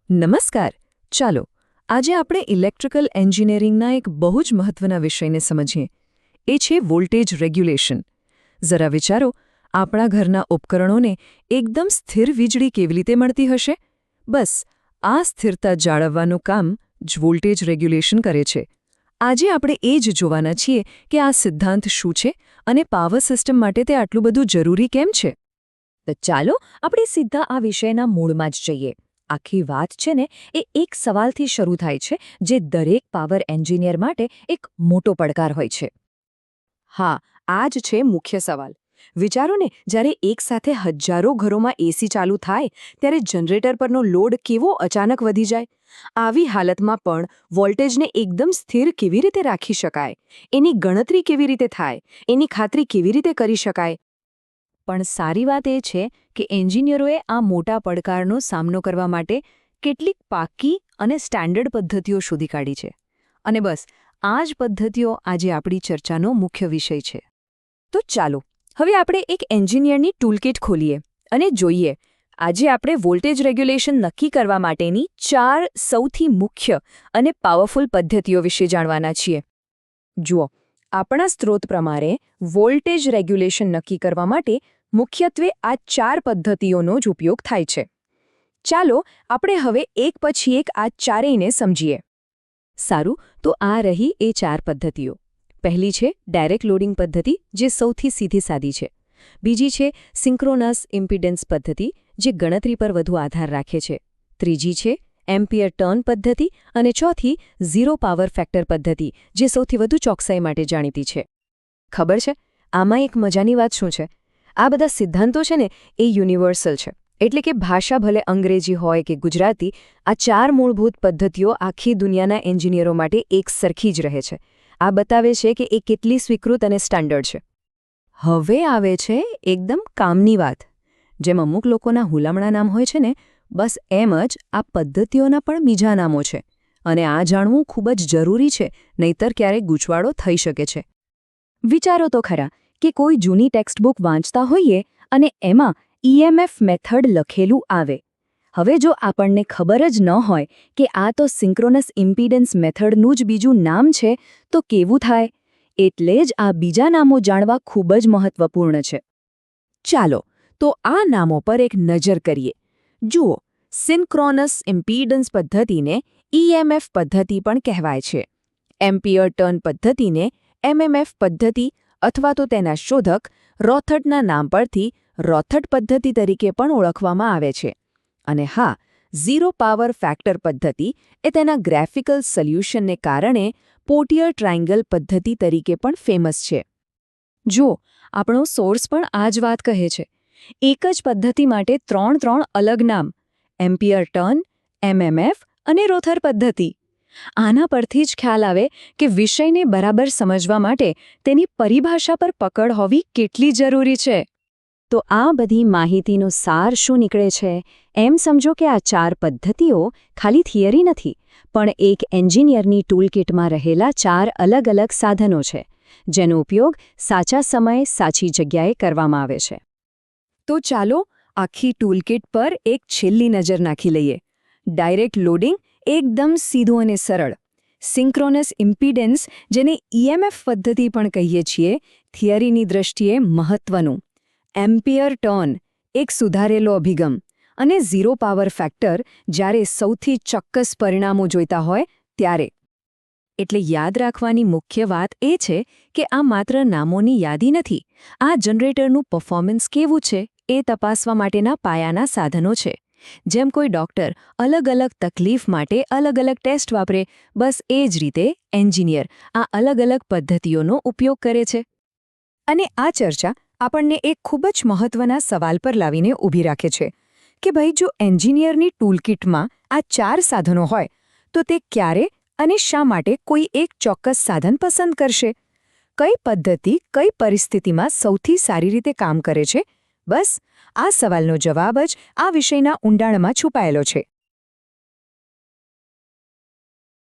નમસ્કાર. ચાલો આજે આપણે ઇલેક્ટ્રિકલ એન્જિનિયરિંગના એક બહુ જ મહત્વના વિષયને સમજીએ. એ છે વોલ્ટેજ રેગ્યુલેશન. જરા વિચારો, આપણા ઘરના ઉપકરણોને એકદમ સ્થિર વીજળી કેવી રીતે મળતી હશે? બસ આ સ્થિરતા જાળવવાનું કામ જ વોલ્ટેજ રેગ્યુલેશન કરે છે. આજે આપણે એ જ જોવાના છીએ કે આ સિદ્ધાંત શું છે અને પાવર સિસ્ટમ માટે તે આટલું બધું જરૂરી કેમ છે. તો ચાલો આપણે સીધા આ વિષયના મૂળમાં જ જઈએ. આખી વાત છે ને એ એક સવાલથી શરૂ થાય છે જે દરેક પાવર એન્જિનિયર માટે એક મોટો પડકાર હોય છે. હા, આ જ છે મુખ્ય સવાલ. વિચારો ને, જ્યારે એકસાથે હજારો ઘરોમાં એસી ચાલુ થાય ત્યારે જનરેટર પરનો લોડ કેવો અચાનક વધી જાય. આવી હાલતમાં પણ વોલ્ટેજને એકદમ સ્થિર કેવી રીતે રાખી શકાય? એની ગણતરી કેવી રીતે થાય? એની ખાતરી કેવી રીતે કરી શકાય? પણ સારી વાત એ છે કે એન્જિનિયરોએ આ મોટા પડકારનો સામનો કરવા માટે કેટલીક પાકી અને સ્ટાન્ડર્ડ પદ્ધતિઓ શોધી કાઢી છે. અને બસ આ જ પદ્ધતિઓ આજે આપણી ચર્ચાનો મુખ્ય વિષય છે. તો ચાલો હવે આપણે એક એન્જિનિયરની ટૂલકિટ ખોલીએ અને જોઈએ આજે આપણે વોલ્ટેજ રેગ્યુલેશન નક્કી કરવા માટેની 4 સૌથી મુખ્ય અને પાવરફુલ પદ્ધતિઓ વિશે જાણવાના છીએ. જુઓ, આપણા સ્ત્રોત પ્રમાણે વોલ્ટેજ રેગ્યુલેશન નક્કી કરવા માટે મુખ્યત્વે આ 4 પદ્ધતિઓનો જ ઉપયોગ થાય છે. ચાલો આપણે હવે એક પછી એક આ ચારેયને સમજીએ. સારું, તો આ રહી એ 4 પદ્ધતિઓ. પહેલી છે ડાયરેક્ટ લોડિંગ પદ્ધતિ, જે સૌથી સીધી સાદી છે. બીજી છે સિન્ક્રોનસ ઇમ્પિડન્સ પદ્ધતિ, જે ગણતરી પર વધુ આધાર રાખે છે. ત્રીજી છે એમ્પિયર ટર્ન પદ્ધતિ અને ચોથી ઝીરો પાવર ફેક્ટર પદ્ધતિ, જે સૌથી વધુ ચોકસાઈ માટે જાણીતી છે. ખબર છે, આમાં એક મજાની વાત શું છે? આ બધા સિદ્ધાંતો છે ને એ યુનિવર્સલ છે. એટલે કે ભાષા ભલે અંગ્રેજી હોય કે ગુજરાતી, આ 4 મૂળભૂત પદ્ધતિઓ આખી દુનિયાના એન્જિનિયરો માટે એક સરખી જ રહે છે. આ બતાવે છે કે એ કેટલી સ્વીકૃત અને સ્ટાન્ડર્ડ છે. હવે આવે છે એકદમ કામની વાત. જેમ અમુક લોકોના હુલામણા નામ હોય છે ને, બસ એમ જ આ પદ્ધતિઓના પણ બીજા નામો છે. અને આ જાણવું ખૂબ જ જરૂરી છે, નહીતર ક્યારેક ગૂંચવાડો થઈ શકે છે. વિચારો તો ખરા કે કોઈ જૂની ટેક્સ્ટબુક વાંચતા હોઈએ અને એમાં EMF મેથડ લખેલું આવે. હવે જો આપણને ખબર જ ન હોય કે આ તો સિન્ક્રોનસ ઇમ્પિડન્સ મેથડનું જ બીજું નામ છે, તો કેવું થાય? એટલે જ આ બીજા નામો જાણવા ખૂબ જ મહત્વપૂર્ણ છે. ચાલો તો આ નામો પર એક નજર કરીએ. જુઓ, સિન્ક્રોનસ ઇમ્પિડન્સ પદ્ધતિને EMF પદ્ધતિ પણ કહેવાય છે. એમ્પિયર ટર્ન પદ્ધતિને MMF પદ્ધતિ અથવા તો તેના શોધક રોથટના નામ પરથી રોથટ પદ્ધતિ તરીકે પણ ઓળખવામાં આવે છે. અને હા, ઝીરો પાવર ફેક્ટર પદ્ધતિ એ તેના ગ્રાફિકલ સોલ્યુશનને કારણે પોટિયર ટ્રાયંગલ પદ્ધતિ તરીકે પણ ફેમસ છે. જો આપણો સોર્સ પણ આ જ વાત કહે છે. એક જ પદ્ધતિ માટે 3 અલગ નામ: એમ્પિયર ટર્ન, MMF અને રોથર પદ્ધતિ. આના પરથી જ ખ્યાલ આવે કે વિષયને બરાબર સમજવા માટે તેની પરિભાષા પર પકડ હોવી કેટલી જરૂરી છે. તો આ બધી માહિતીનો સાર શું નીકળે છે? એમ સમજો કે આ 4 પદ્ધતિઓ ખાલી થિયરી નથી, પણ એક એન્જિનિયરની ટૂલકિટમાં રહેલા 4 અલગ અલગ સાધનો છે, જેનો ઉપયોગ સાચા સમયે સાચી જગ્યાએ કરવામાં આવે છે. તો ચાલો આખી ટૂલકિટ પર એક છેલ્લી નજર નાખી લઈએ. ડાયરેક્ટ લોડિંગ એકદમ સીધું અને સરળ. સિન્ક્રોનસ ઇમ્પિડન્સ, જેને EMF પદ્ધતિ પણ કહીએ છીએ, થિયરીની દ્રષ્ટિએ મહત્વનું. એમ્પિયર ટર્ન, એક સુધારેલો અભિગમ. અને ઝીરો પાવર ફેક્ટર, જ્યારે સૌથી ચોક્કસ પરિણામો જોઈતા હોય ત્યારે. એટલે યાદ રાખવાની મુખ્ય વાત એ છે કે આ માત્ર નામોની યાદી નથી. આ જનરેટરનું પરફોર્મન્સ કેવું છે એ તપાસવા માટેના પાયાના સાધનો છે. જેમ કોઈ ડૉક્ટર અલગ અલગ તકલીફ માટે અલગ અલગ ટેસ્ટ વાપરે, બસ એ જ રીતે એન્જિનિયર આ અલગ અલગ પદ્ધતિઓનો ઉપયોગ કરે છે. અને આ ચર્ચા આપણને એક ખૂબ જ મહત્વના સવાલ પર લાવીને ઊભી રાખે છે કે ભાઈ, જો એન્જિનિયરની ટૂલકિટમાં આ 4 સાધનો હોય તો તે ક્યારે અને શા માટે કોઈ એક ચોક્કસ સાધન પસંદ કરશે? કઈ પદ્ધતિ કઈ પરિસ્થિતિમાં સૌથી સારી રીતે કામ કરે છે? બસ આ સવાલનો જવાબ જ આ વિષયના ઊંડાણમાં છુપાયેલો છે.